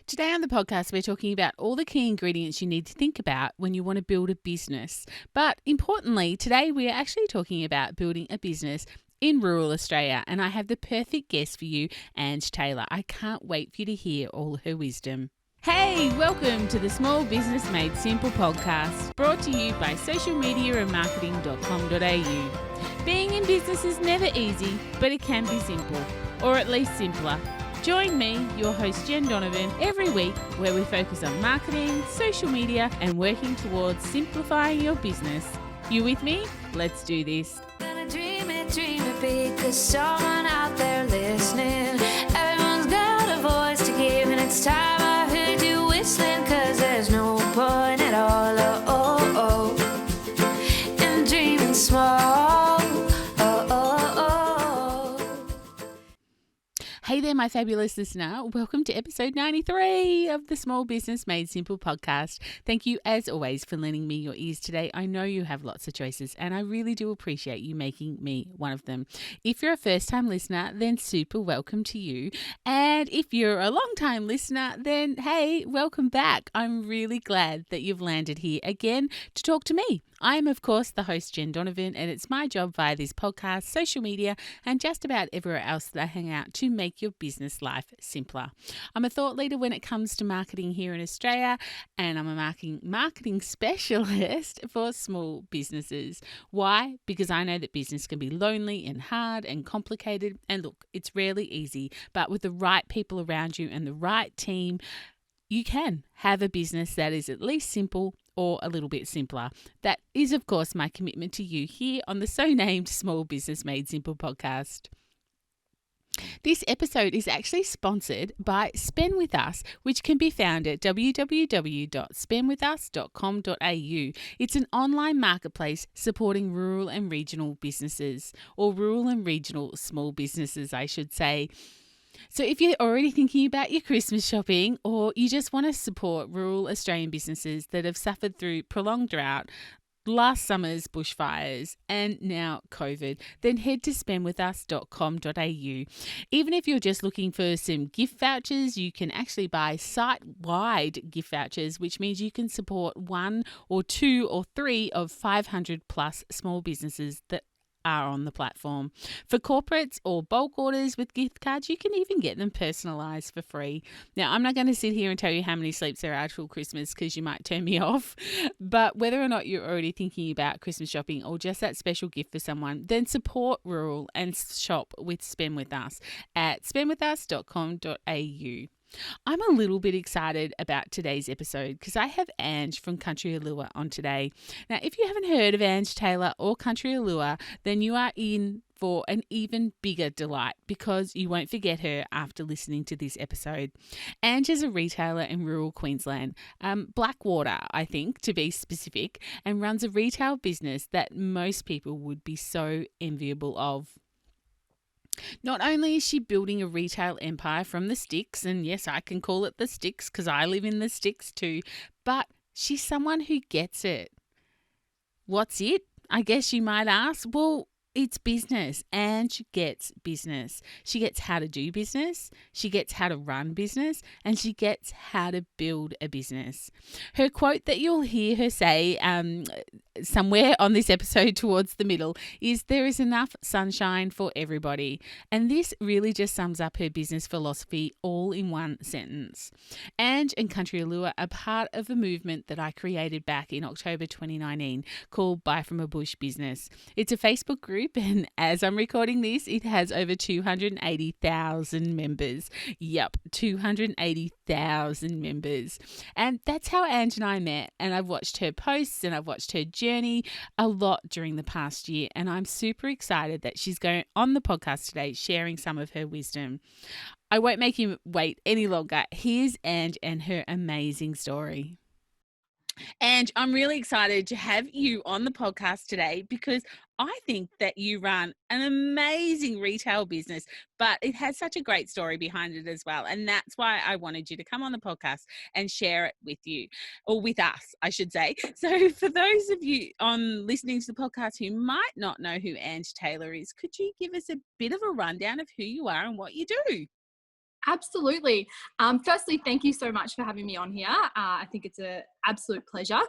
Today on the podcast, we're talking about all the key ingredients you need to think about when you want to build a business. But importantly, today we are actually talking about building a business in rural Australia, and I have the perfect guest for you, Ange Taylor. I can't wait for you to hear all her wisdom. Hey, welcome to the Small Business Made Simple podcast, brought to you by socialmediaandmarketing.com.au. Being in business is never easy, but it can be simple, or at least simpler. Join me, your host Jen Donovan, every week where we focus on marketing, social media, and working towards simplifying your business. You with me? Let's do this. Gonna dream it big, 'cause someone out there listening. Everyone's got a voice to give, and it's time I heard you whistling, 'cause there's no point at all, in dreaming small. Hey there, my fabulous listener. Welcome to episode 93 of the Small Business Made Simple podcast. Thank you, as always, for lending me your ears today. I know you have lots of choices, and I really do appreciate you making me one of them. If you're a first-time listener, then super welcome to you. And if you're a long-time listener, then hey, welcome back. I'm really glad that you've landed here again to talk to me. I am, of course, the host, Jen Donovan, and it's my job via this podcast, social media, and just about everywhere else that I hang out to make your business life simpler. I'm a thought leader when it comes to marketing here in Australia, and I'm a marketing specialist for small businesses. Why? Because I know that business can be lonely and hard and complicated, and look, it's rarely easy, but with the right people around you and the right team, you can have a business that is at least simple or a little bit simpler. That is, of course, my commitment to you here on the so-named Small Business Made Simple podcast. This episode is actually sponsored by Spend With Us, which can be found at www.spendwithus.com.au. It's an online marketplace supporting rural and regional businesses, or rural and regional small businesses, I should say. So if you're already thinking about your Christmas shopping, or you just want to support rural Australian businesses that have suffered through prolonged drought, last summer's bushfires, and now COVID, then head to spendwithus.com.au. Even if you're just looking for some gift vouchers, you can actually buy site-wide gift vouchers, which means you can support one or two or three of 500 plus small businesses that are on the platform. For corporates or bulk orders with gift cards, you can even get them personalised for free. Now, I'm not going to sit here and tell you how many sleeps there are till Christmas, because you might turn me off, but whether or not you're already thinking about Christmas shopping or just that special gift for someone, then support rural and shop with Spend With Us at spendwithus.com.au. I'm a little bit excited about today's episode because I have Ange from Country Allure on today. Now, if you haven't heard of Ange Taylor or Country Allure, then you are in for an even bigger delight, because you won't forget her after listening to this episode. Ange is a retailer in rural Queensland, Blackwater, I think, to be specific, and runs a retail business that most people would be so enviable of. Not only is she building a retail empire from the sticks, and yes, I can call it the sticks because I live in the sticks too, but she's someone who gets it. What's it? I guess you might ask. Well, it's business, and she gets business. She gets how to do business, she gets how to run business, and she gets how to build a business. Her quote that you'll hear her say somewhere on this episode towards the middle is, "There is enough sunshine for everybody." And this really just sums up her business philosophy all in one sentence. Ange and Country Allure are part of a movement that I created back in October 2019 called Buy From a Bush Business. It's a Facebook group, and as I'm recording this, it has over 280,000 members. Yup, 280,000 members. And that's how Ange and I met, and I've watched her posts and I've watched her journey a lot during the past year, and I'm super excited that she's going on the podcast today sharing some of her wisdom. I won't make you wait any longer. Here's Ange and her amazing story. And I'm really excited to have you on the podcast today because I think that you run an amazing retail business, but it has such a great story behind it as well. And that's why I wanted you to come on the podcast and share it with you, or with us, I should say. So for those of you on listening to the podcast who might not know who Ange Taylor is, could you give us a bit of a rundown of who you are and what you do? Absolutely. Firstly, thank you so much for having me on here. I think it's an absolute pleasure.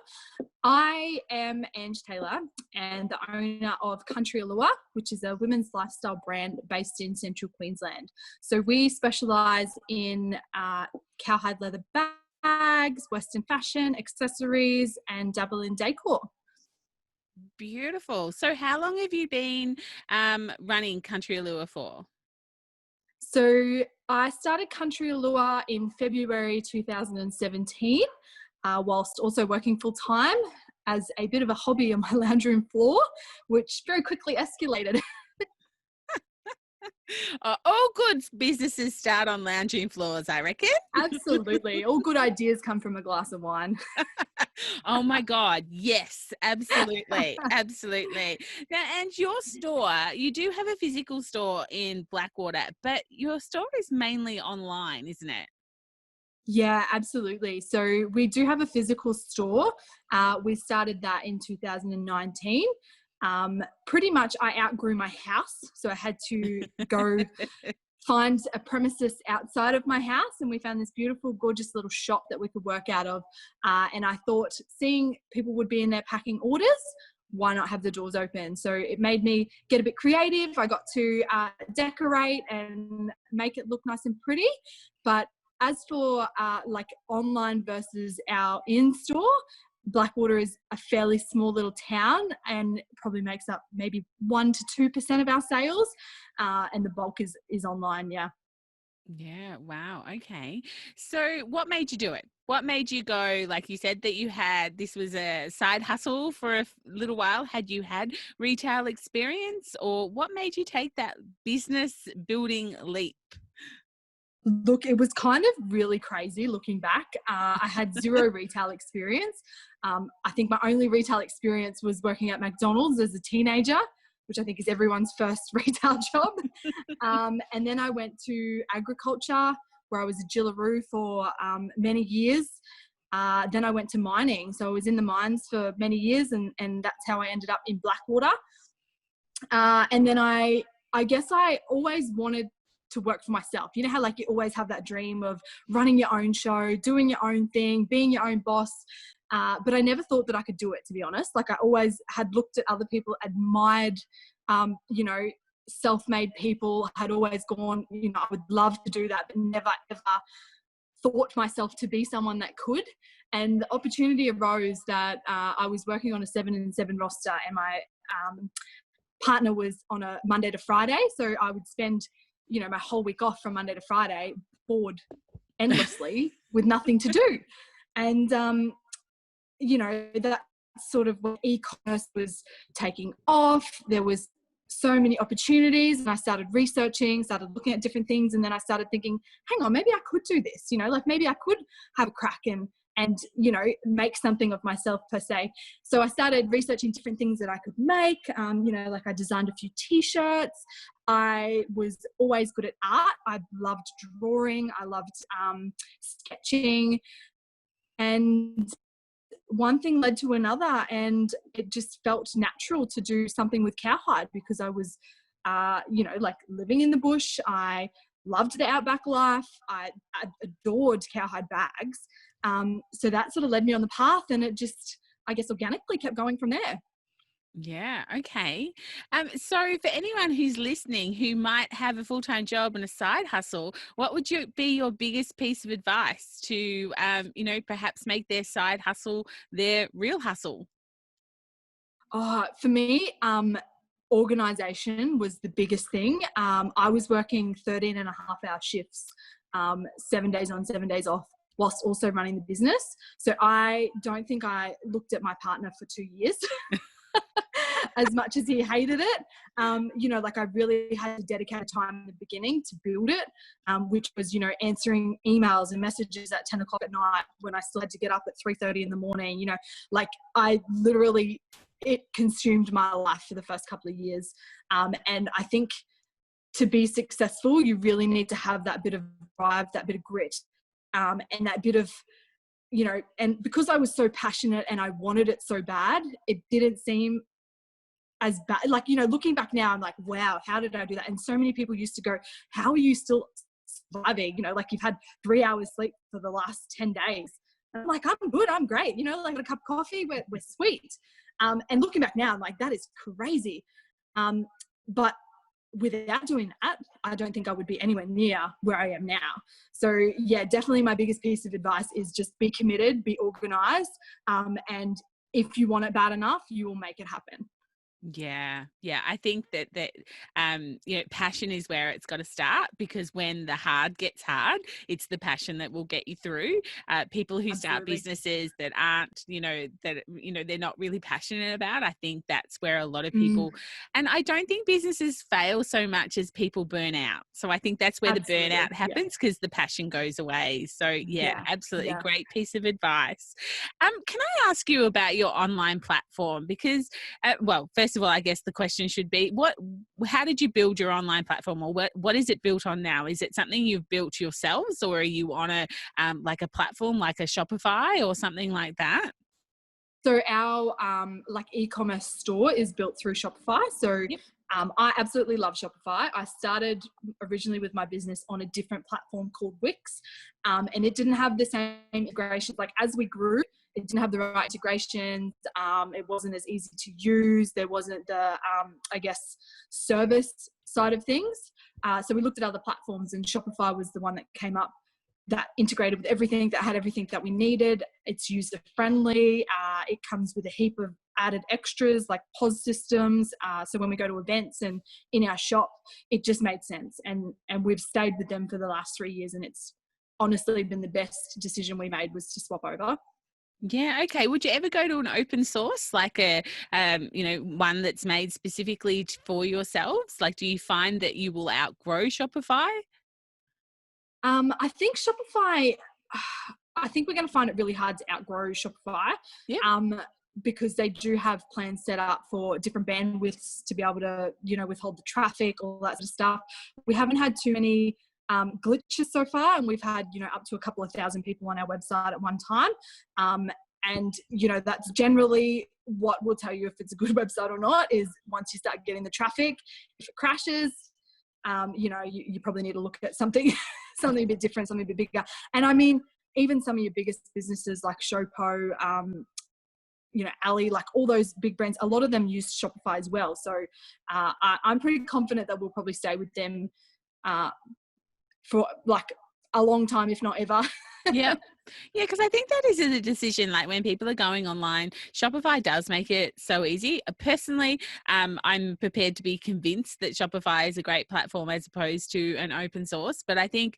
I am Ange Taylor and the owner of Country Allure, which is a women's lifestyle brand based in central Queensland. So we specialise in cowhide leather bags, Western fashion, accessories, and dabble in decor. Beautiful. So how long have you been running Country Allure for? So I started Country Allure in February 2017, whilst also working full time as a bit of a hobby on my lounge room floor, which very quickly escalated. All good businesses start on lounging floors, I reckon. Absolutely. All good ideas come from a glass of wine. Oh my God. Yes, absolutely. Absolutely. Now, and your store, you do have a physical store in Blackwater, but your store is mainly online, isn't it? Yeah, absolutely. So we do have a physical store. We started that in 2019. Pretty much I outgrew my house. So I had to go find a premises outside of my house, and we found this beautiful, gorgeous little shop that we could work out of. And I thought, seeing people would be in there packing orders, why not have the doors open? So it made me get a bit creative. I got to decorate and make it look nice and pretty. But as for like online versus our in-store, Blackwater is a fairly small little town and probably makes up maybe 1 to 2% of our sales, and the bulk is online. Yeah. Yeah. Wow. Okay. So what made you do it? What made you go, like you said, that you had, this was a side hustle for a little while. Had you had retail experience, or what made you take that business building leap? Look, it was kind of really crazy looking back. I had zero retail experience. I think my only retail experience was working at McDonald's as a teenager, which I think is everyone's first retail job. And then I went to agriculture, where I was a Jillaroo for many years. Then I went to mining. So I was in the mines for many years, and that's how I ended up in Blackwater. And then I guess I always wanted to work for myself. You know how like you always have that dream of running your own show, doing your own thing, being your own boss. But I never thought that I could do it, to be honest. Like I always had looked at other people, admired, you know, self-made people, had always gone, you know, I would love to do that, but never ever thought myself to be someone that could. And the opportunity arose that I was working on a 7-and-7 roster, and my partner was on a Monday to Friday. So I would spend, you know, my whole week off from Monday to Friday, bored endlessly with nothing to do. And, you know, that sort of when e-commerce was taking off, there was so many opportunities, and I started researching, started looking at different things. And then I started thinking, hang on, maybe I could do this, you know, like maybe I could have a crack and, you know, make something of myself per se. So I started researching different things that I could make. You know, like I designed a few t-shirts. I was always good at art. I loved drawing. I loved sketching. And one thing led to another, and it just felt natural to do something with cowhide, because I was, you know, like living in the bush. I loved the outback life. I adored cowhide bags. So that sort of led me on the path, and it just, I guess, organically kept going from there. Yeah. Okay. So for anyone who's listening who might have a full-time job and a side hustle, what would be your biggest piece of advice to, you know, perhaps make their side hustle their real hustle? For me, organization was the biggest thing. I was working 13.5-hour shifts, 7 days on, 7 days off, whilst also running the business. So I don't think I looked at my partner for 2 years. As much as he hated it, you know, like I really had to dedicate time in the beginning to build it, which was, you know, answering emails and messages at 10 o'clock at night when I still had to get up at 3:30 in the morning. You know, like I literally, it consumed my life for the first couple of years. And I think to be successful, you really need to have that bit of drive, that bit of grit, and that bit of, you know, and because I was so passionate and I wanted it so bad, it didn't seem as bad. Like, you know, looking back now, I'm like, wow, how did I do that? And so many people used to go, how are you still surviving? You know, like you've had 3 hours sleep for the last 10 days. And I'm like, I'm good, I'm great. You know, like a cup of coffee, we're sweet. And looking back now, I'm like, that is crazy. But without doing that, I don't think I would be anywhere near where I am now. So yeah, definitely my biggest piece of advice is just be committed, be organized. And if you want it bad enough, you will make it happen. Yeah. I think that passion is where it's got to start, because when the hard gets hard, it's the passion that will get you through. People who start Absolutely. businesses that aren't, they're not really passionate about. I think that's where a lot of Mm, people, and I don't think businesses fail so much as people burn out. So I think that's where the absolutely. burnout happens, because the passion goes away. So yeah, Yeah. absolutely Yeah. great piece of advice. Can I ask you about your online platform? Because well, first of all, I guess the question should be, how did you build your online platform, or what is it built on now? Is it something you've built yourselves, or are you on a like a platform like a Shopify or something like that? So our like e-commerce store is built through Shopify. So Yep. I absolutely love Shopify. I started originally with my business on a different platform called Wix, and it didn't have the same integrations. Like as we grew, it didn't have the right integrations. It wasn't as easy to use. There wasn't the, I guess, service side of things. So we looked at other platforms, and Shopify was the one that came up that integrated with everything, that had everything that we needed. It's user friendly. It comes with a heap of added extras like POS systems. So when we go to events and in our shop, it just made sense. And we've stayed with them for the last 3 years, and it's honestly been the best decision we made was to swap over. Yeah. Okay. Would you ever go to an open source, like a, one that's made specifically for yourselves? Like, do you find that you will outgrow Shopify? I think Shopify, I think we're going to find it really hard to outgrow Shopify, Yep. because they do have plans set up for different bandwidths to be able to, withhold the traffic, all that sort of stuff. We haven't had too many glitches so far, and we've had, up to a couple of thousand people on our website at one time. And, that's generally what will tell you if it's a good website or not, is once you start getting the traffic. If it crashes, you probably need to look at something, something a bit different, something a bit bigger. And I mean, even some of your biggest businesses like Showpo, Ali, like all those big brands, a lot of them use Shopify as well. So I'm pretty confident that we'll probably stay with them for like a long time, if not ever. Yeah. Yeah, because I think that is a decision. Like when people are going online, Shopify does make it so easy. Personally, I'm prepared to be convinced that Shopify is a great platform as opposed to an open source. But I think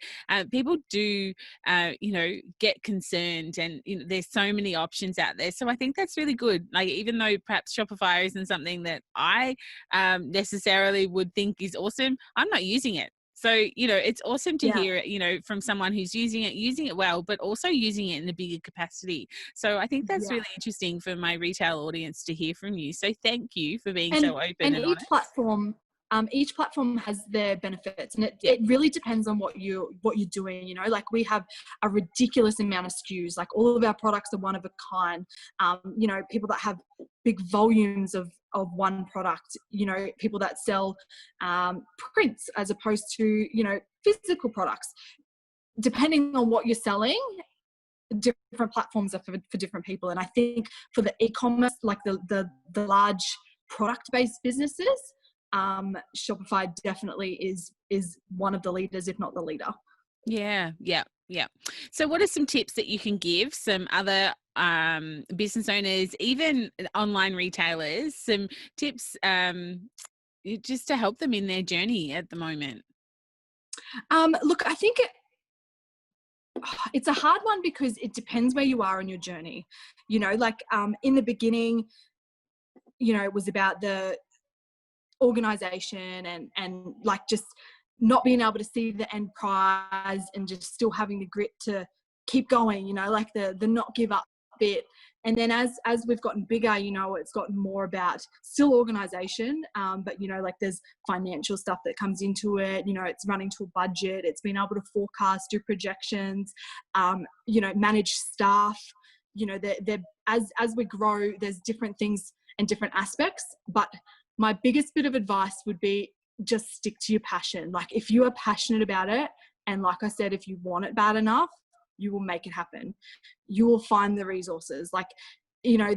people do, get concerned, and there's so many options out there. So I think that's really good. Like even though perhaps Shopify isn't something that I necessarily would think is awesome, I'm not using it. So, it's awesome to Yeah. hear it, from someone who's using it well, but also using it in a bigger capacity. So I think that's Yeah. really interesting for my retail audience to hear from you. So thank you for being and so open and and each honest. platform has their benefits, and Yeah. it really depends on what you're doing. Like we have a ridiculous amount of SKUs. Like all of our products are one of a kind. People that have big volumes of one product, people that sell prints as opposed to physical products. Depending on what you're selling, different platforms are for different people. And I think for the e-commerce, like the large product-based businesses, Shopify definitely is one of the leaders, if not the leader. Yeah. So what are some tips that you can give some other business owners, even online retailers, some tips just to help them in their journey at the moment? Look, I think it's a hard one because it depends where you are in your journey. Like in the beginning, it was about the organization and like just not being able to see the end prize and just still having the grit to keep going, like the not give up bit. And then as we've gotten bigger, it's gotten more about still organization, but like there's financial stuff that comes into it. It's running to a budget, it's being able to forecast, do projections, manage staff. They're as we grow, there's different things and different aspects. But my biggest bit of advice would be just stick to your passion. Like if you are passionate about it And like I said, if you want it bad enough, you will make it happen. You will find the resources. Like, you know,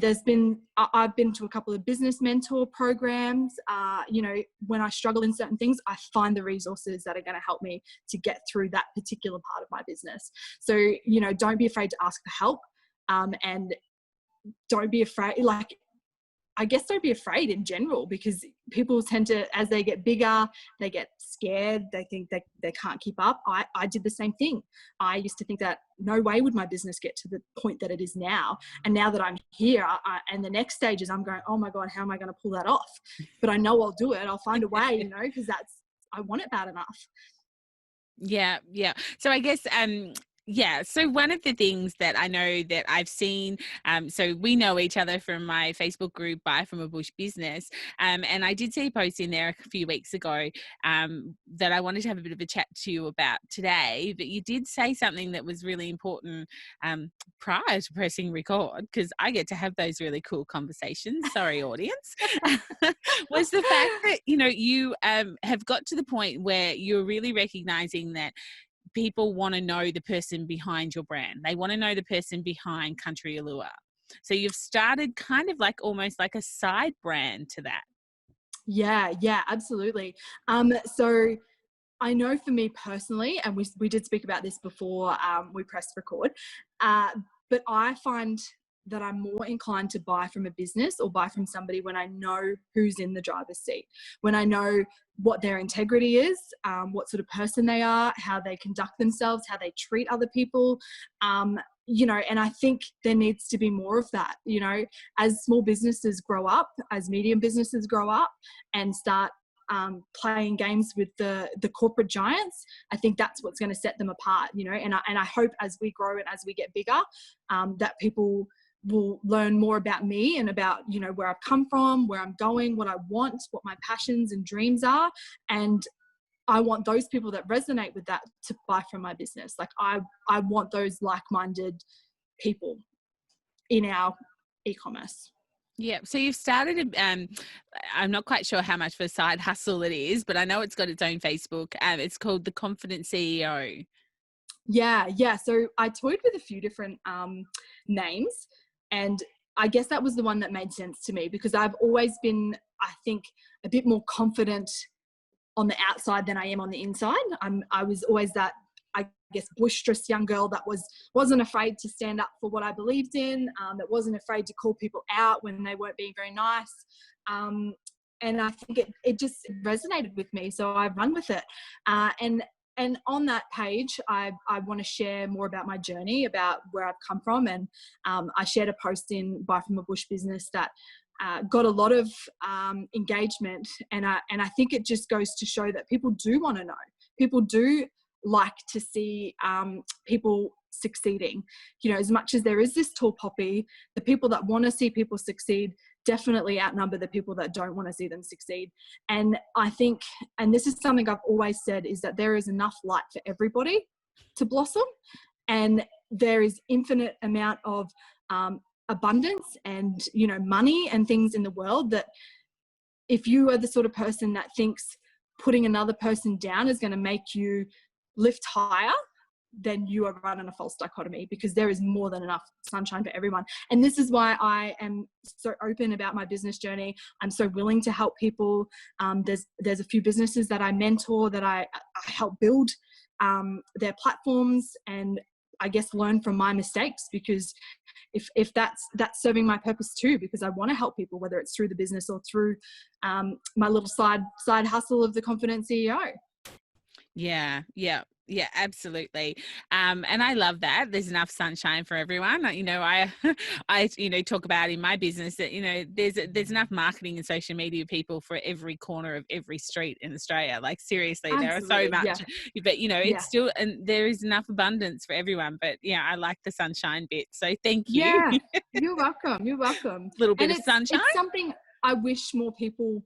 I've been to a couple of business mentor programs. You know, when I struggle in certain things, I find the resources that are going to help me to get through that particular part of my business. So, you know, don't be afraid to ask for help. And don't be afraid, like, I guess don't be afraid in general, because people tend to, as they get bigger, they get scared. They think they can't keep up. I did the same thing. I used to think that no way would my business get to the point that it is now. And now that I'm here, and the next stage is I'm going, oh my God, how am I going to pull that off? But I know I'll do it. I'll find a way, you know, because I want it bad enough. Yeah. So I guess, yeah. So one of the things that I know that I've seen, so we know each other from my Facebook group, Buy From a Bush Business. And I did see a post in there a few weeks ago that I wanted to have a bit of a chat to you about today. But you did say something that was really important prior to pressing record, because I get to have those really cool conversations. Sorry, audience. Was the fact that, you know, you have got to the point where you're really recognizing that people want to know the person behind your brand. They want to know the person behind Country Allure. So you've started kind of like almost like a side brand to that. Yeah, absolutely. So I know for me personally, and we did speak about this before we pressed record, but I find that I'm more inclined to buy from a business or buy from somebody when I know who's in the driver's seat, when I know what their integrity is, what sort of person they are, how they conduct themselves, how they treat other people, you know, and I think there needs to be more of that, you know, as small businesses grow up, as medium businesses grow up and start playing games with the corporate giants. I think that's what's going to set them apart, you know, and I hope as we grow and as we get bigger, that people will learn more about me and about, you know, where I've come from, where I'm going, what I want, what my passions and dreams are. And I want those people that resonate with that to buy from my business. Like I want those like-minded people in our e-commerce. Yeah. So you've started, I'm not quite sure how much of a side hustle it is, but I know it's got its own Facebook. It's called The Confident CEO. Yeah. So I toyed with a few different names, and I guess that was the one that made sense to me, because I've always been, I think, a bit more confident on the outside than I am on the inside. I was always that, I guess, boisterous young girl that wasn't afraid to stand up for what I believed in, that wasn't afraid to call people out when they weren't being very nice. And I think it just resonated with me, so I run with it. And on that page, I want to share more about my journey, about where I've come from. And I shared a post in Buy From a Bush Business that got a lot of engagement. And I think it just goes to show that people do want to know. People do like to see people succeeding. You know, as much as there is this tall poppy, the people that want to see people succeed definitely outnumber the people that don't want to see them succeed. And I think, and this is something I've always said, is that there is enough light for everybody to blossom, and there is infinite amount of abundance and, you know, money and things in the world, that if you are the sort of person that thinks putting another person down is going to make you lift higher, then you are running a false dichotomy, because there is more than enough sunshine for everyone. And this is why I am so open about my business journey. I'm so willing to help people. There's a few businesses that I mentor, that I help build their platforms, and I guess learn from my mistakes, because if that's serving my purpose too, because I want to help people, whether it's through the business or through my little side hustle of the Confident CEO. Yeah, absolutely. And I love that there's enough sunshine for everyone. You know, I talk about in my business that, you know, there's enough marketing and social media people for every corner of every street in Australia. Like seriously, Absolutely, there are so much, but you know, it's still, and there is enough abundance for everyone. But yeah, I like the sunshine bit. So thank you. Yeah, you're welcome. You're welcome. A little bit of sunshine. It's something I wish more people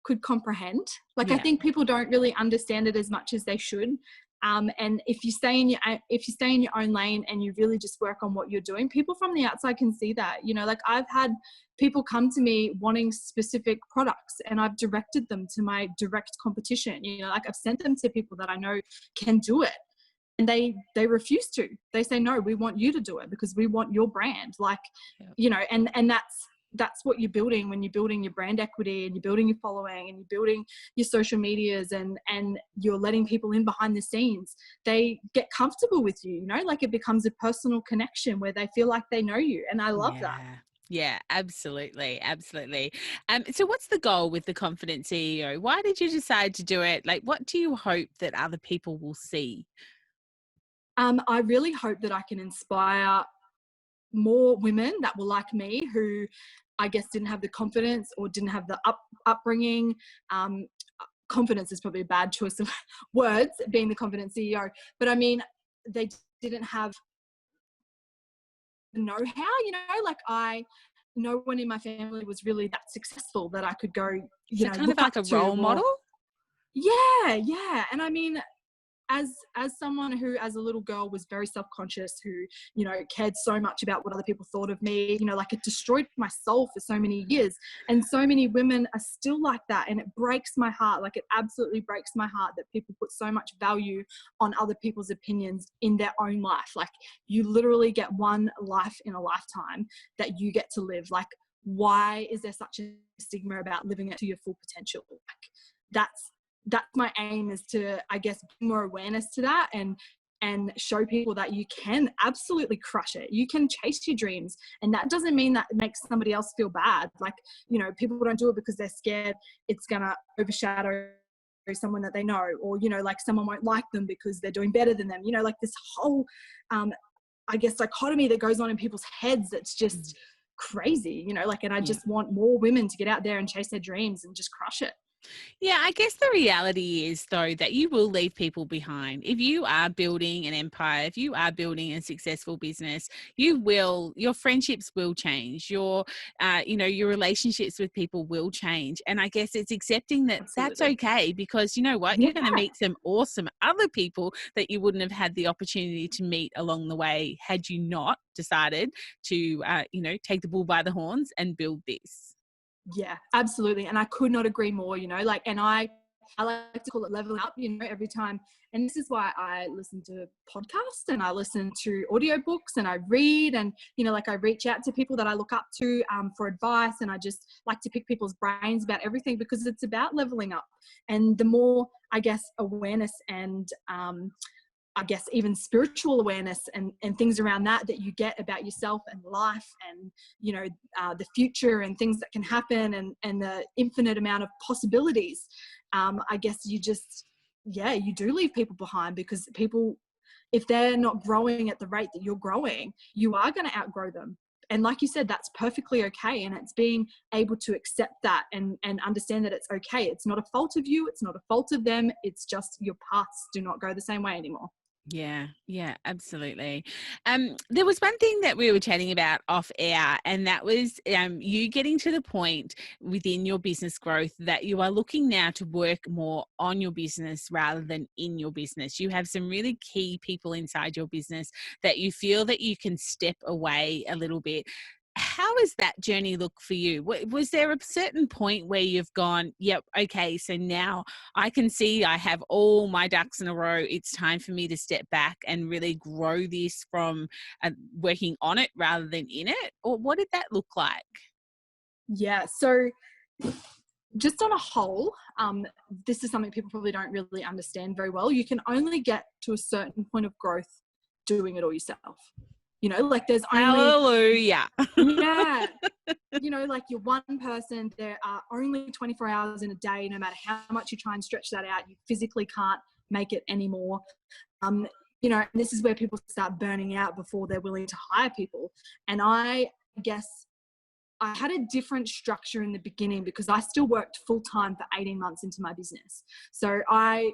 could comprehend. Like, I think people don't really understand it as much as they should. And if you stay in your own lane and you really just work on what you're doing, people from the outside can see that. You know, like I've had people come to me wanting specific products, and I've directed them to my direct competition. You know, like I've sent them to people that I know can do it. they refuse to. They say, no, we want you to do it because we want your brand. Like, Yep. you know, and that's what you're building when you're building your brand equity and you're building your following and you're building your social medias and you're letting people in behind the scenes. They get comfortable with you, you know, like it becomes a personal connection where they feel like they know you. And I love that. Yeah, absolutely. Absolutely. So what's the goal with the Confident CEO? Why did you decide to do it? Like, what do you hope that other people will see? I really hope that I can inspire more women that were like me, who I guess didn't have the confidence or didn't have the upbringing. Confidence is probably a bad choice of words, being the confident CEO. But I mean, they didn't have the know-how, you know, like no one in my family was really that successful that I could go, you So know, kind of look like up a to. role model? Yeah. And I mean, as someone who as a little girl was very self-conscious, who, you know, cared so much about what other people thought of me, you know, like it destroyed my soul for so many years. And so many women are still like that, and it breaks my heart. Like it absolutely breaks my heart that people put so much value on other people's opinions in their own life. Like you literally get one life in a lifetime that you get to live. Like, why is there such a stigma about living it to your full potential? Like that's my aim, is to, I guess, bring more awareness to that and show people that you can absolutely crush it. You can chase your dreams. And that doesn't mean that it makes somebody else feel bad. Like, you know, people don't do it because they're scared it's going to overshadow someone that they know, or, you know, like someone won't like them because they're doing better than them. You know, like this whole, I guess, dichotomy that goes on in people's heads that's just crazy, you know, like, and I just want more women to get out there and chase their dreams and just crush it. Yeah, I guess the reality is, though, that you will leave people behind. If you are building an empire, if you are building a successful business, your friendships will change. Your relationships with people will change. And I guess it's accepting that that's Absolutely. okay, because you know what? Yeah. You're going to meet some awesome other people that you wouldn't have had the opportunity to meet along the way had you not decided to, take the bull by the horns and build this. Yeah, absolutely. And I could not agree more, you know, like, and I like to call it leveling up, you know, every time. And this is why I listen to podcasts and I listen to audiobooks and I read, and, you know, like I reach out to people that I look up to for advice, and I just like to pick people's brains about everything, because it's about leveling up. And the more, I guess, awareness and, I guess, even spiritual awareness and things around that you get about yourself and life and, you know, the future and things that can happen and the infinite amount of possibilities. I guess you do leave people behind, because people, if they're not growing at the rate that you're growing, you are going to outgrow them. And like you said, that's perfectly okay. And it's being able to accept that and understand that it's okay. It's not a fault of you. It's not a fault of them. It's just your paths do not go the same way anymore. Yeah, absolutely. There was one thing that we were chatting about off air, and that was you getting to the point within your business growth that you are looking now to work more on your business rather than in your business. You have some really key people inside your business that you feel that you can step away a little bit. How has that journey look for you? Was there a certain point where you've gone, yep, okay, so now I can see I have all my ducks in a row. It's time for me to step back and really grow this from working on it rather than in it? Or what did that look like? Yeah. So just on a whole, this is something people probably don't really understand very well. You can only get to a certain point of growth doing it all yourself. You know, like there's only, Hallelujah. yeah, you know, like you're one person, there are only 24 hours in a day. No matter how much you try and stretch that out, you physically can't make it anymore. You know, and this is where people start burning out before they're willing to hire people. And I guess I had a different structure in the beginning, because I still worked full time for 18 months into my business. So I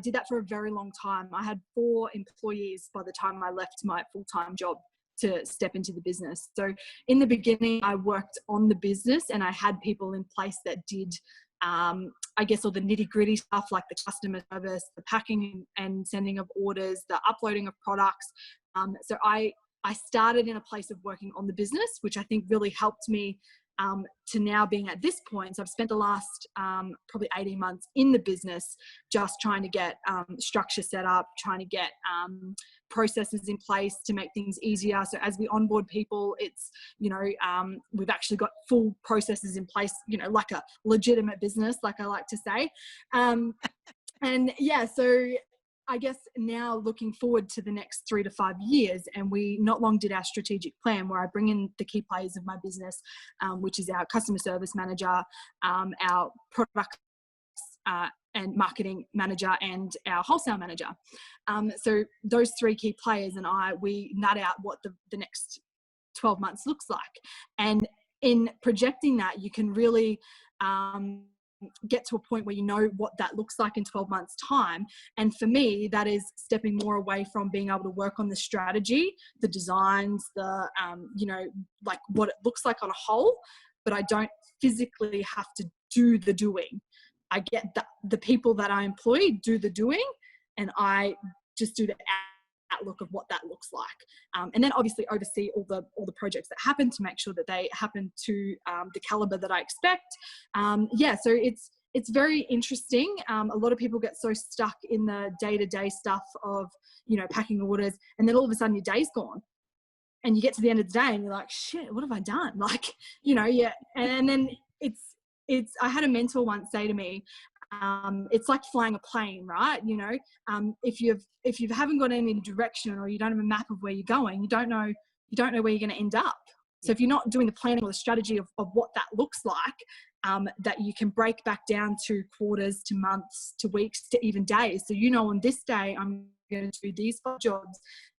did that for a very long time. I had 4 employees by the time I left my full-time job to step into the business. So in the beginning, I worked on the business and I had people in place that did, I guess, all the nitty-gritty stuff, like the customer service, the packing and sending of orders, the uploading of products. So I started in a place of working on the business, which I think really helped me to now being at this point. So I've spent the last probably 18 months in the business just trying to get structure set up, trying to get processes in place to make things easier. So as we onboard people, it's, we've actually got full processes in place, like a legitimate business, like I like to say. And yeah, so I guess now looking forward to the next 3 to 5 years, and we not long did our strategic plan where I bring in the key players of my business, which is our customer service manager, our product and marketing manager, and our wholesale manager. So those 3 key players and we nut out what the next 12 months looks like. And in projecting that, you can really get to a point where you know what that looks like in 12 months time. And for me, that is stepping more away from being able to work on the strategy, the designs, the like what it looks like on a whole, but I don't physically have to do the doing. I get the people that I employ do the doing, and I just do the outlook of what that looks like, and then obviously oversee all the projects that happen to make sure that they happen to the caliber that I expect. So it's very interesting. A lot of people get so stuck in the day-to-day stuff of packing orders, and then all of a sudden your day's gone, and you get to the end of the day and you're like, shit, what have I done? Like, yeah. And then it's I had a mentor once say to me, it's like flying a plane, right? If you haven't got any direction, or you don't have a map of where you're going, you don't know where you're going to end up. So if you're not doing the planning or the strategy of what that looks like, that you can break back down to quarters, to months, to weeks, to even days. So on this day, I'm going to do these 5 jobs.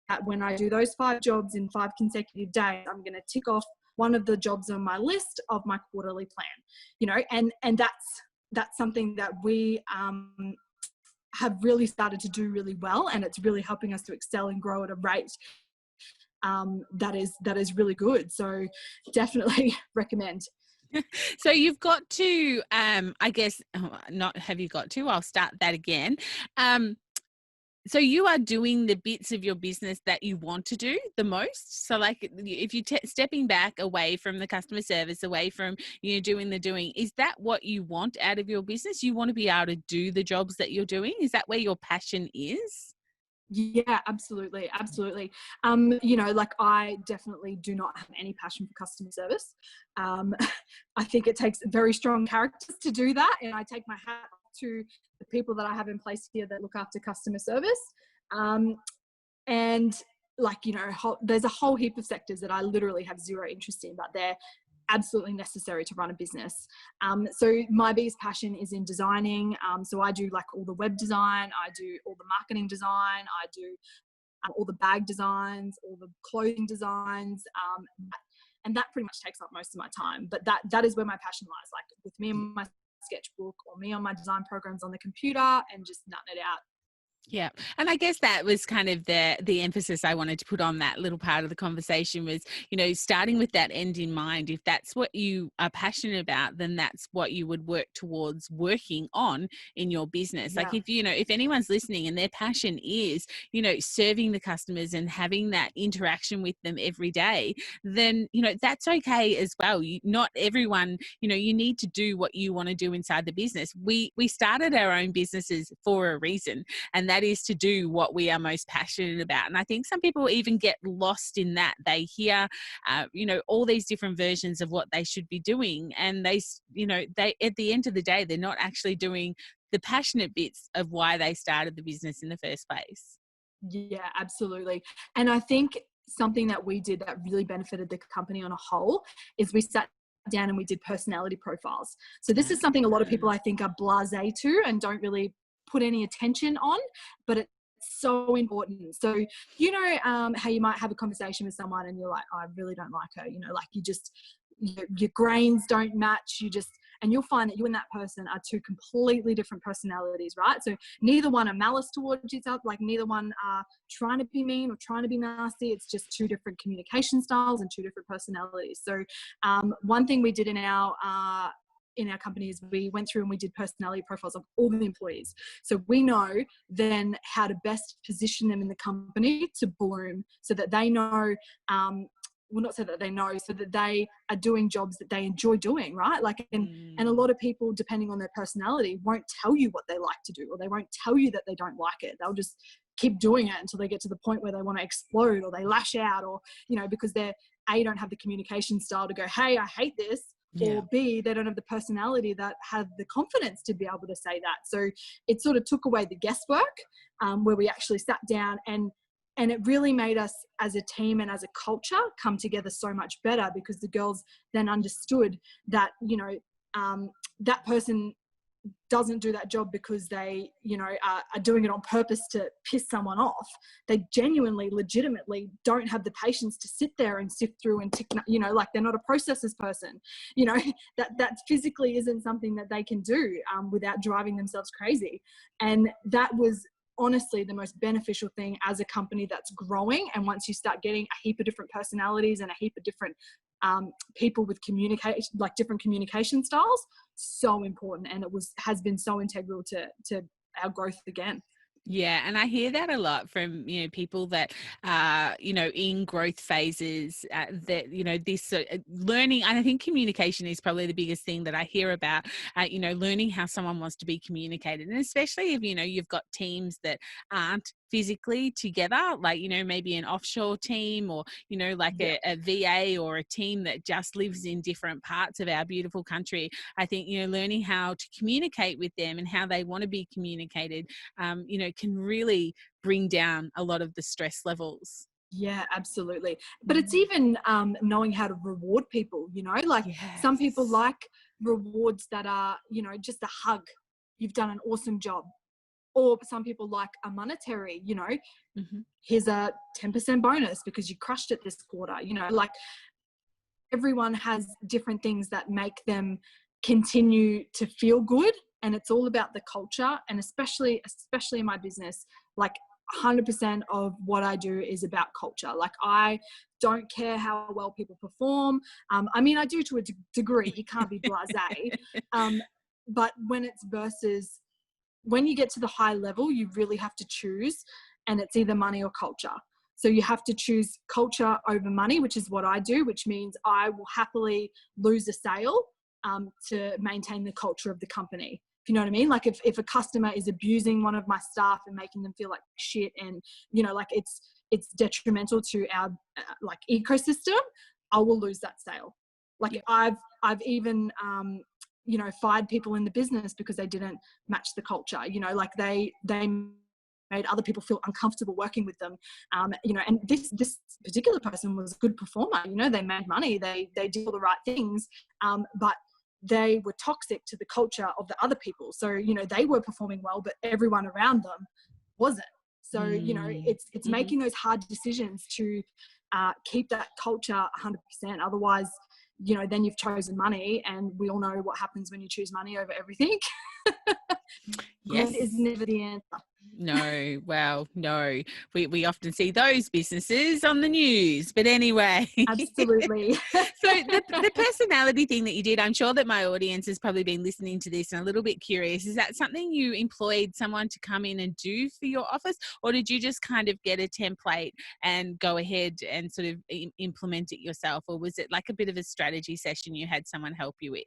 That when I do those 5 jobs in 5 consecutive days, I'm going to tick off one of the jobs on my list of my quarterly plan. And that's something that we have really started to do really well, and it's really helping us to excel and grow at a rate that is really good. So definitely recommend. So you've got to, I guess, not have you got to, I'll start that again. So you are doing the bits of your business that you want to do the most. So like if you're stepping back away from the customer service, away from, doing the doing, is that what you want out of your business? You want to be able to do the jobs that you're doing? Is that where your passion is? Yeah, absolutely. Absolutely. Like I definitely do not have any passion for customer service. I think it takes very strong characters to do that. And I take my hat off to the people that I have in place here that look after customer service. And like, there's a whole heap of sectors that I literally have zero interest in, but they're absolutely necessary to run a business. So my biggest passion is in designing. So I do like all the web design, I do all the marketing design, I do all the bag designs, all the clothing designs, and that pretty much takes up most of my time. But that is where my passion lies, like with me and my sketchbook, or me on my design programs on the computer, and just nutting it out. Yeah. And I guess that was kind of the emphasis I wanted to put on that little part of the conversation was, starting with that end in mind. If that's what you are passionate about, then that's what you would work towards working on in your business. Yeah. Like if anyone's listening and their passion is, serving the customers and having that interaction with them every day, then, that's okay as well. Not everyone, you need to do what you want to do inside the business. We started our own businesses for a reason, and that is to do what we are most passionate about. And I think some people even get lost in that. They hear, all these different versions of what they should be doing. And they at the end of the day, they're not actually doing the passionate bits of why they started the business in the first place. Yeah, absolutely. And I think something that we did that really benefited the company on a whole is we sat down and we did personality profiles. So this is something a lot of people I think are blasé to and don't really put any attention on, but it's so important. So how you might have a conversation with someone and you're like, oh, I really don't like her, like your grains don't match, and you'll find that you and that person are 2 completely different personalities, right? So neither one are malice towards each other, like neither one are trying to be mean or trying to be nasty. It's just 2 different communication styles and 2 different personalities. So one thing we did in our company is we went through and we did personality profiles of all the employees. So we know then how to best position them in the company to bloom, so that they know well, not so that they know, so that they are doing jobs that they enjoy doing, right? Like, and a lot of people, depending on their personality, won't tell you what they like to do, or they won't tell you that they don't like it. They'll just keep doing it until they get to the point where they want to explode, or they lash out, or, you know, because they're don't have the communication style to go, hey, I hate this. Yeah. Or B, they don't have the personality that have the confidence to be able to say that. So it sort of took away the guesswork, where we actually sat down, and it really made us as a team and as a culture come together so much better, because the girls then understood that, you know, that person doesn't do that job because they, you know, are doing it on purpose to piss someone off. They genuinely, legitimately don't have the patience to sit there and sift through and tick, you know, like, they're not a processes person, you know, that physically isn't something that they can do without driving themselves crazy. And that was honestly the most beneficial thing as a company that's growing. And once you start getting a heap of different personalities and a heap of different people with different communication styles, so important. And it has been so integral to our growth again. Yeah, and I hear that a lot from, you know, people that are, you know, in growth phases, that, you know, this learning, and I think communication is probably the biggest thing that I hear about, you know, learning how someone wants to be communicated. And especially if, you know, you've got teams that aren't physically together, like, you know, maybe an offshore team, or, you know, like a VA, or a team that just lives in different parts of our beautiful country. I think, you know, learning how to communicate with them and how they want to be communicated, you know, can really bring down a lot of the stress levels. Yeah, absolutely. But it's even knowing how to reward people, you know, like, some people like rewards that are, you know, just a hug. You've done an awesome job. Or some people like a monetary, you know, here's a 10% bonus because you crushed it this quarter, you know, like, everyone has different things that make them continue to feel good. And it's all about the culture. And especially in my business, like, 100% of what I do is about culture. Like, I don't care how well people perform. I mean, I do to a degree. You can't be blasé. But when you get to the high level, you really have to choose, and it's either money or culture. So you have to choose culture over money, which is what I do, which means I will happily lose a sale to maintain the culture of the company. If you know what I mean? Like, if a customer is abusing one of my staff and making them feel like shit, and, you know, like, it's detrimental to our like ecosystem, I will lose that sale. Like, I've even you know, fired people in the business because they didn't match the culture. You know, like, they made other people feel uncomfortable working with them. You know, and this particular person was a good performer. You know, they made money, they did all the right things, but they were toxic to the culture of the other people. So, you know, they were performing well, but everyone around them wasn't. So, you know, it's making those hard decisions to keep that culture 100%. Otherwise, you know, then you've chosen money, and we all know what happens when you choose money over everything. Growth is never the answer. No, well, no. We often see those businesses on the news. But anyway. Absolutely. So the personality thing that you did, I'm sure that my audience has probably been listening to this and a little bit curious. Is that something you employed someone to come in and do for your office? Or did you just kind of get a template and go ahead and sort of implement it yourself? Or was it like a bit of a strategy session you had someone help you with?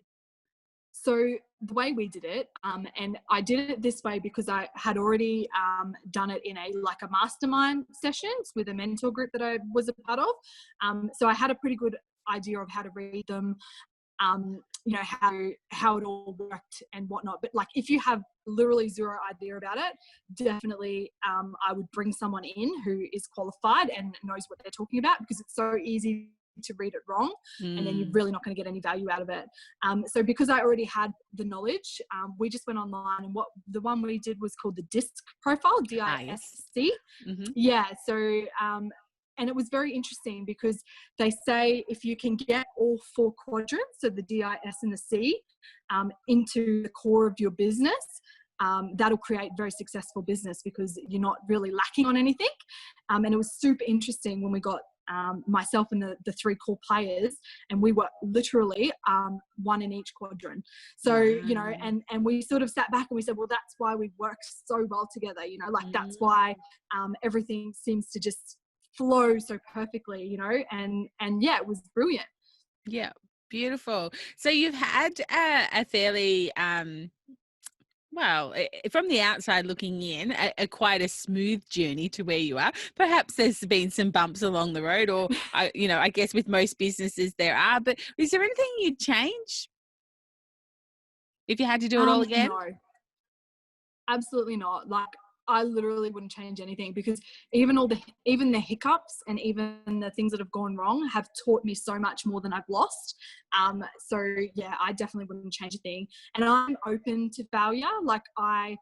So the way we did it, and I did it this way because I had already done it in a mastermind sessions with a mentor group that I was a part of. So I had a pretty good idea of how to read them, you know, how it all worked and whatnot. But like, if you have literally zero idea about it, definitely I would bring someone in who is qualified and knows what they're talking about, because it's so easy to read it wrong, and then you're really not going to get any value out of it. So because I already had the knowledge, we just went online, and the one we did was called the DISC profile, DISC. Yeah. So, and it was very interesting because they say if you can get all 4 quadrants, so the DIS and the C, into the core of your business, that'll create very successful business because you're not really lacking on anything. And it was super interesting when we got myself and the 3 core players, and we were literally 1 in each quadrant. So, you know, and we sort of sat back and we said, well, that's why we work so well together, you know, like that's why everything seems to just flow so perfectly, and yeah, it was brilliant. Yeah, beautiful. So you've had a fairly well, from the outside looking in, a quite a smooth journey to where you are. Perhaps there's been some bumps along the road, or I guess with most businesses there are. But is there anything you'd change if you had to do it all again? No, absolutely not. Like, I literally wouldn't change anything, because even the hiccups and even the things that have gone wrong have taught me so much more than I've lost. So yeah, I definitely wouldn't change a thing. And I'm open to failure. Like, I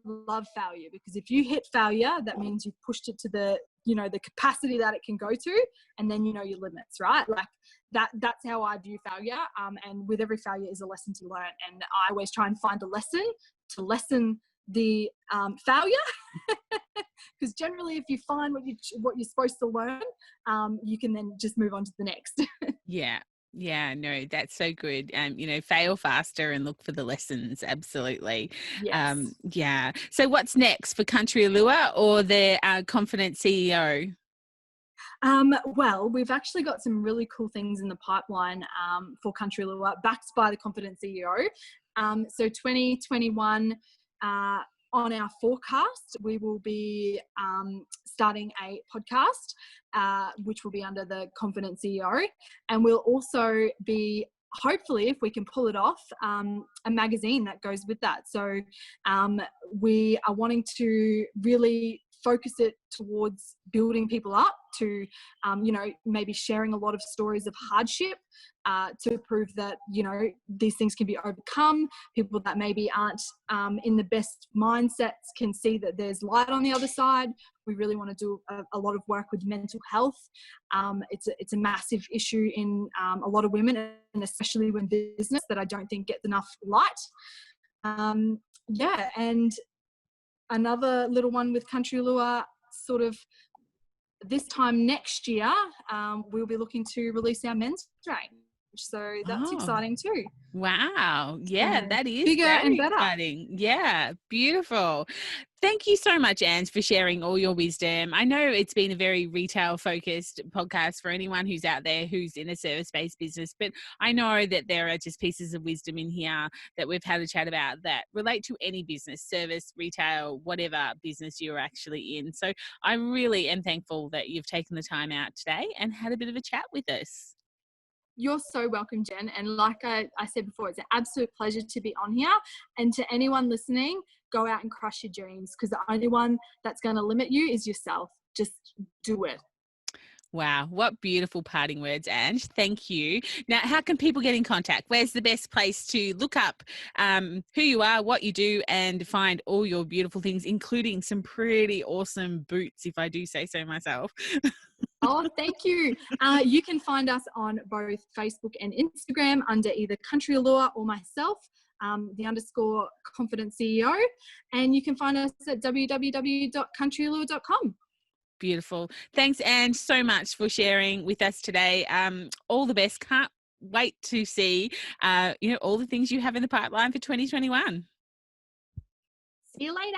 love failure, because if you hit failure, that means you've pushed it to the capacity that it can go to, and then you know your limits, right? Like, that's how I view failure. And with every failure is a lesson to learn, and I always try and find a lesson to lessen the failure, because generally if you find what you're supposed to learn, you can then just move on to the next. Yeah, no, that's so good. Fail faster and look for the lessons. Absolutely. Yes. Yeah. So what's next for Country Allure or the Confident CEO? Well, we've actually got some really cool things in the pipeline for Country Allure, backed by the Confident CEO. So 2021, on our forecast, we will be starting a podcast, which will be under the Confident CEO. And we'll also be, hopefully, if we can pull it off, a magazine that goes with that. So we are wanting to really focus it towards building people up to, maybe sharing a lot of stories of hardship to prove that, these things can be overcome. People that maybe aren't in the best mindsets can see that there's light on the other side. We really want to do a lot of work with mental health. It's a massive issue in a lot of women, and especially in business, that I don't think gets enough light. And another little one with Country Allure, sort of this time next year, we'll be looking to release our men's range. So that's exciting too. Wow. Yeah, So that is bigger very and better. exciting. Yeah, beautiful. Thank you so much, Ange, for sharing all your wisdom. I know it's been a very retail-focused podcast for anyone who's out there who's in a service-based business, but I know that there are just pieces of wisdom in here that we've had a chat about that relate to any business, service, retail, whatever business you're actually in. So I really am thankful that you've taken the time out today and had a bit of a chat with us. You're so welcome, Jen. And like I said before, it's an absolute pleasure to be on here. And to anyone listening, go out and crush your dreams, because the only one that's going to limit you is yourself. Just do it. Wow, what beautiful parting words, Ange. Thank you. Now, how can people get in contact? Where's the best place to look up who you are, what you do, and find all your beautiful things, including some pretty awesome boots, if I do say so myself? Oh, thank you. You can find us on both Facebook and Instagram under either Country Allure or myself, the _Confident CEO. And you can find us at www.countryallure.com. Beautiful. Thanks, Ange, so much for sharing with us today. All the best. Can't wait to see, all the things you have in the pipeline for 2021. See you later.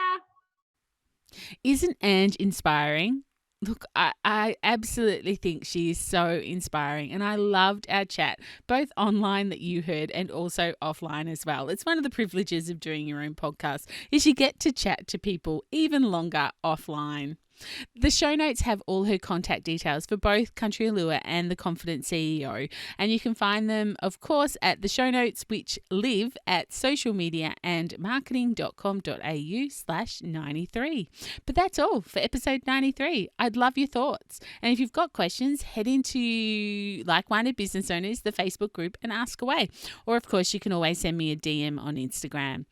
Isn't Ange inspiring? Look, I absolutely think she is so inspiring, and I loved our chat, both online that you heard and also offline as well. It's one of the privileges of doing your own podcast is you get to chat to people even longer offline. The show notes have all her contact details for both Country Allure and the Confident CEO, and you can find them, of course, at the show notes, which live at socialmediaandmarketing.com.au/93. But that's all for episode 93. I'd love your thoughts. And if you've got questions, head into Like-Minded Business Owners, the Facebook group, and ask away. Or, of course, you can always send me a DM on Instagram.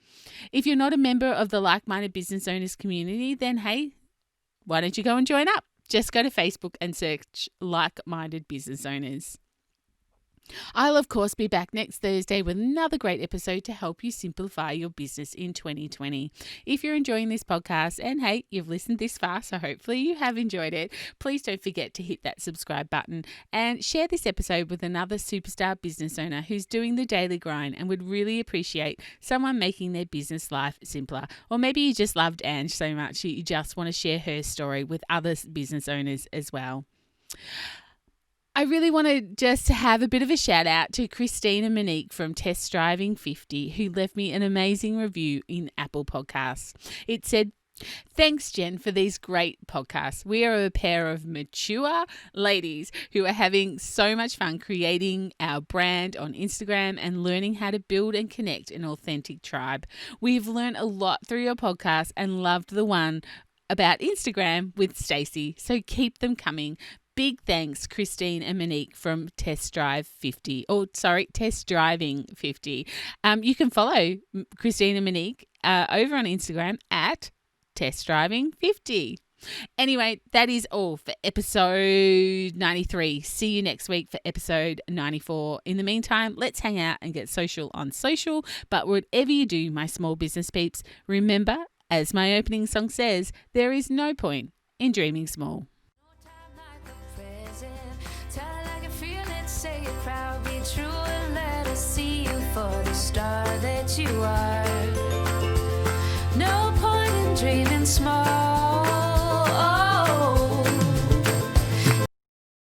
If you're not a member of the Like-Minded Business Owners community, then hey, why don't you go and join up? Just go to Facebook and search Like-Minded Business Owners. I'll, of course, be back next Thursday with another great episode to help you simplify your business in 2020. If you're enjoying this podcast, and hey, you've listened this far, so hopefully you have enjoyed it, please don't forget to hit that subscribe button and share this episode with another superstar business owner who's doing the daily grind and would really appreciate someone making their business life simpler. Or maybe you just loved Ange so much that you just want to share her story with other business owners as well. I really want to just have a bit of a shout out to Christine and Monique from Test Driving 50, who left me an amazing review in Apple Podcasts. It said, "Thanks, Jen, for these great podcasts. We are a pair of mature ladies who are having so much fun creating our brand on Instagram and learning how to build and connect an authentic tribe. We've learned a lot through your podcast and loved the one about Instagram with Stacey, so keep them coming. Big thanks, Christine and Monique from Test Driving 50. You can follow Christine and Monique over on Instagram at Test Driving 50. Anyway, that is all for episode 93. See you next week for episode 94. In the meantime, let's hang out and get social on social. But whatever you do, my small business peeps, remember, as my opening song says, there is no point in dreaming small. Say it proud, be true, and let us see you for the star that you are. No point in dreaming small.